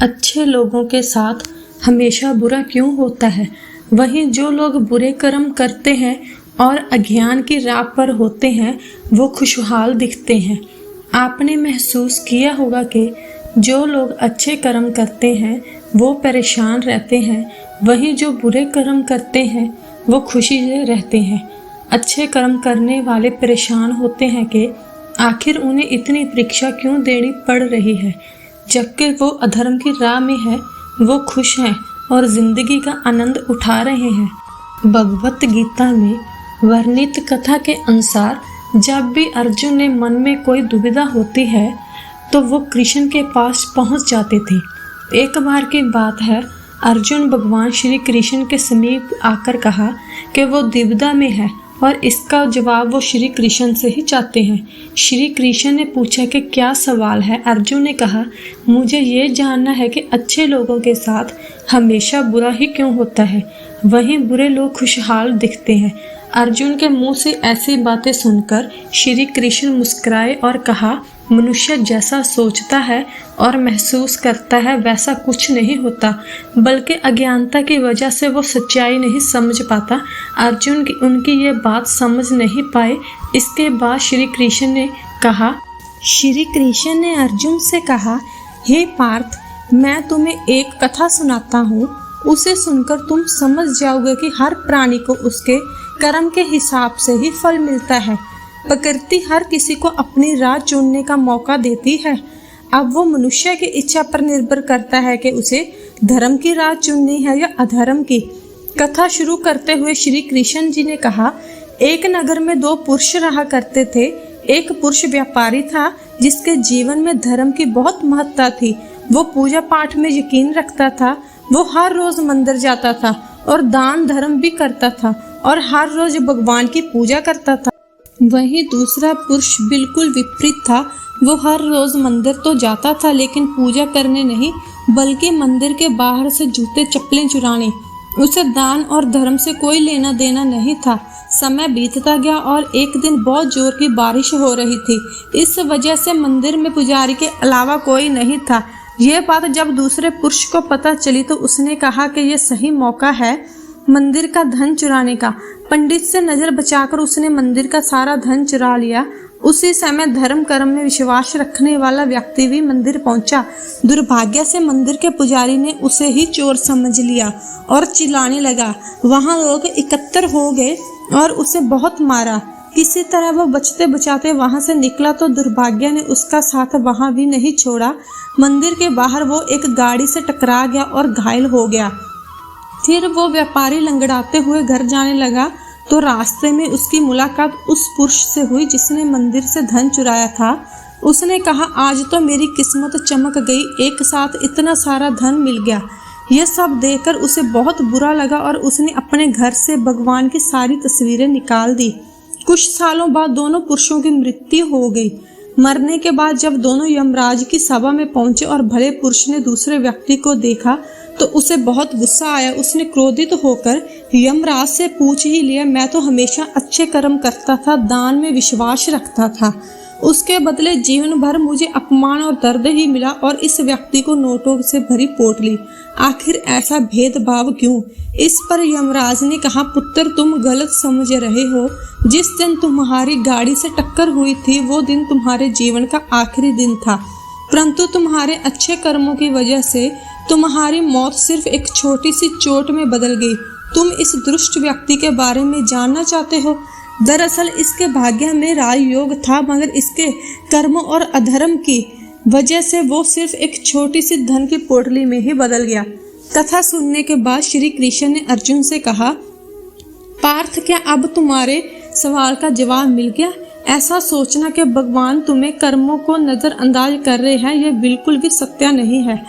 अच्छे लोगों के साथ हमेशा बुरा क्यों होता है? वहीं जो लोग बुरे कर्म करते हैं और अज्ञान की राह पर होते हैं वो खुशहाल दिखते हैं। आपने महसूस किया होगा कि जो लोग अच्छे कर्म करते हैं वो परेशान रहते हैं, वहीं जो बुरे कर्म करते हैं वो खुशी से रहते हैं। अच्छे कर्म करने वाले परेशान होते हैं कि आखिर उन्हें इतनी परीक्षा क्यों देनी पड़ रही है, जबकि वो अधर्म की राह में है वो खुश हैं और जिंदगी का आनंद उठा रहे हैं। भगवत गीता में वर्णित कथा के अनुसार जब भी अर्जुन ने मन में कोई दुविधा होती है तो वो कृष्ण के पास पहुंच जाते थे। एक बार की बात है, अर्जुन भगवान श्री कृष्ण के समीप आकर कहा कि वो दुविधा में है और इसका जवाब वो श्री कृष्ण से ही चाहते हैं। श्री कृष्ण ने पूछा कि क्या सवाल है? अर्जुन ने कहा, मुझे ये जानना है कि अच्छे लोगों के साथ हमेशा बुरा ही क्यों होता है, वहीं बुरे लोग खुशहाल दिखते हैं। अर्जुन के मुंह से ऐसी बातें सुनकर श्री कृष्ण मुस्कुराए और कहा, मनुष्य जैसा सोचता है और महसूस करता है वैसा कुछ नहीं होता, बल्कि अज्ञानता की वजह से वो सच्चाई नहीं समझ पाता। अर्जुन की उनकी ये बात समझ नहीं पाए। इसके बाद श्री कृष्ण ने अर्जुन से कहा, हे पार्थ, मैं तुम्हें एक कथा सुनाता हूँ। उसे सुनकर तुम समझ जाओगे कि हर प्राणी को उसके कर्म के हिसाब से ही फल मिलता है। प्रकृति हर किसी को अपनी राह चुनने का मौका देती है। अब वो मनुष्य की इच्छा पर निर्भर करता है कि उसे धर्म की राह चुननी है या अधर्म की। कथा शुरू करते हुए श्री कृष्ण जी ने कहा, एक नगर में दो पुरुष रहा करते थे। एक पुरुष व्यापारी था जिसके जीवन में धर्म की बहुत महत्ता थी। वो पूजा पाठ में यकीन रखता था। वो हर रोज मंदिर जाता था और दान धर्म भी करता था और हर रोज भगवान की पूजा करता था। वहीं दूसरा पुरुष बिल्कुल विपरीत था। वो हर रोज मंदिर तो जाता था लेकिन पूजा करने नहीं, बल्कि मंदिर के बाहर से जूते चप्पलें चुराने। उसे दान और धर्म से कोई लेना देना नहीं था। समय बीतता गया और एक दिन बहुत जोर की बारिश हो रही थी। इस वजह से मंदिर में पुजारी के अलावा कोई नहीं था। यह बात जब दूसरे पुरुष को पता चली तो उसने कहा कि यह सही मौका है मंदिर का धन चुराने का। पंडित से नजर बचाकर उसने मंदिर का सारा धन चुरा लिया। उसी समय धर्म कर्म में विश्वास रखने वाला व्यक्ति भी मंदिर पहुंचा। दुर्भाग्य से मंदिर के पुजारी ने उसे ही चोर समझ लिया और चिल्लाने लगा। वहां लोग एकत्र हो गए और उसे बहुत मारा। किसी तरह वो बचते बचाते वहां से निकला तो दुर्भाग्य ने उसका साथ वहां भी नहीं छोड़ा। मंदिर के बाहर वो एक गाड़ी से टकरा गया और घायल हो गया। फिर वो व्यापारी लंगड़ाते हुए घर जाने लगा तो रास्ते में उसकी मुलाकात उस पुरुष से हुई जिसने मंदिर से धन चुराया था। उसने कहा, आज तो मेरी किस्मत चमक गई, एक साथ इतना सारा धन मिल गया। यह सब देखकर उसे बहुत बुरा लगा और उसने अपने घर से भगवान की सारी तस्वीरें निकाल दी। कुछ सालों बाद दोनों पुरुषों की मृत्यु हो गई। मरने के बाद जब दोनों यमराज की सभा में पहुंचे और भले पुरुष ने दूसरे व्यक्ति को देखा तो उसे बहुत गुस्सा आया। उसने क्रोधित होकर यमराज से पूछ ही लिया, मैं तो हमेशा अच्छे कर्म करता था, दान में विश्वास रखता था, उसके बदले जीवन भर मुझे अपमान और दर्द ही मिला और इस व्यक्ति को नोटों से भरी पोटली। आखिर ऐसा भेदभाव क्यों? इस पर यमराज ने कहा, पुत्र, तुम गलत समझ रहे हो। जिस दिन तुम्हारी गाड़ी से टक्कर हुई थी वो दिन तुम्हारे जीवन का आखिरी दिन था, परंतु तुम्हारे अच्छे कर्मों की वजह से तुम्हारी मौत सिर्फ एक छोटी सी चोट में बदल गई। तुम इस दुष्ट व्यक्ति के बारे में जानना चाहते हो? दरअसल इसके भाग्य में राजयोग था, मगर इसके कर्मों और अधर्म की वजह से वो सिर्फ एक छोटी सी धन की पोटली में ही बदल गया। कथा सुनने के बाद श्री कृष्ण ने अर्जुन से कहा, पार्थ, क्या अब तुम्हारे सवाल का जवाब मिल गया? ऐसा सोचना कि भगवान तुम्हें कर्मों को नजरअंदाज कर रहे हैं, यह बिल्कुल भी सत्य नहीं है।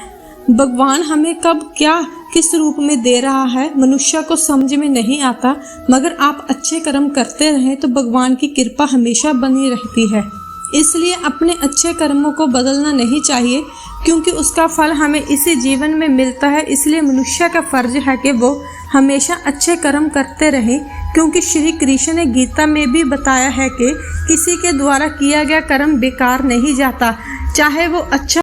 भगवान हमें कब क्या किस रूप में दे रहा है मनुष्य को समझ में नहीं आता, मगर आप अच्छे कर्म करते रहें तो भगवान की कृपा हमेशा बनी रहती है। इसलिए अपने अच्छे कर्मों को बदलना नहीं चाहिए, क्योंकि उसका फल हमें इसी जीवन में मिलता है। इसलिए मनुष्य का फर्ज है कि वो हमेशा अच्छे कर्म करते रहे, क्योंकि श्री कृष्ण ने गीता में भी बताया है कि किसी के द्वारा किया गया कर्म बेकार नहीं जाता, चाहे वो अच्छा